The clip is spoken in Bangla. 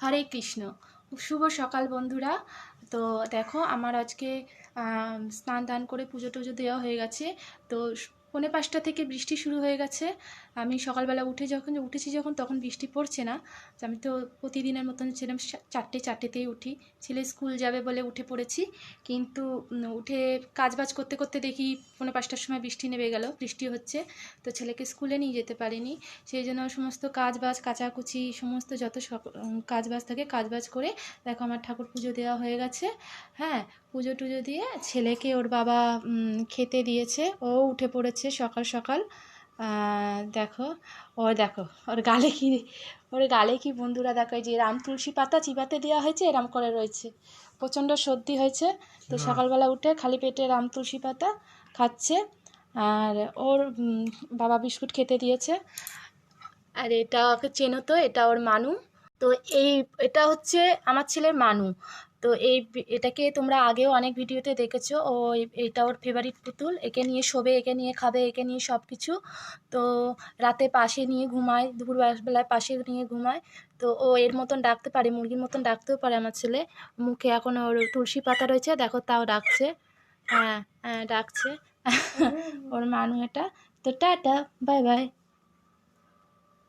হরে কৃষ্ণ। শুভ সকাল বন্ধুরা। তো দেখো আমার আজকে স্নান দান করে পুজো টুজো দেওয়া হয়ে গেছে। তো 4:45 থেকে বৃষ্টি শুরু হয়ে গেছে। আমি সকালবেলা উঠেছি যখন তখন বৃষ্টি পড়ছে না। আমি তো প্রতিদিনের মতন ছিলাম, 4টেতেই উঠি। ছেলে স্কুল যাবে বলে উঠে পড়েছি, কিন্তু উঠে কাজবাজ করতে করতে দেখি 4:45টার সময় বৃষ্টি নেমে গেল, বৃষ্টি হচ্ছে। তো ছেলেকে স্কুলে নিয়ে যেতে পারিনি, সেই জন্য সমস্ত কাজবাজ কাচাকুচি সমস্ত যত কাজবাজ থাকে কাজবাজ করে দেখো আমার ঠাকুর পুজো দেওয়া হয়ে গেছে। হ্যাঁ, পুজো টুজো দিয়ে ছেলেকে ওর বাবা খেতে দিয়েছে, ও উঠে পড়েছে সকাল সকাল। দেখো দেখো ওর গালে কি বন্ধুরা, দেখো এই যে রাম তুলসী পাতা চিবাতে দেওয়া হয়েছে, এরম করে রয়েছে। প্রচণ্ড সর্দি হয়েছে, তো সকালবেলা উঠে খালি পেটে রাম তুলসী পাতা খাচ্ছে। আর ওর বাবা বিস্কুট খেতে দিয়েছে। আর এটা ওকে চেনো তো, এটা ওর মানু। তো এটা হচ্ছে আমার ছেলের মানু। তো এটাকে তোমরা আগেও অনেক ভিডিওতে দেখেছো। এটা ওর ফেভারিট পুতুল, একে নিয়ে শোবে, একে নিয়ে খাবে, একে নিয়ে সব কিছু। তো রাতে পাশে নিয়ে ঘুমায়, দুপুরবেলায় পাশে নিয়ে ঘুমায়। তো ও এর মতন ডাকতে পারে, মুরগির মতন ডাকতেও পারে আমার ছেলে। মুখে এখন ওর তুলসী পাতা রয়েছে, দেখো তাও ডাকছে। হ্যাঁ হ্যাঁ ডাকছে। ওর মানু এটা। তো টাটা, বাই বাই।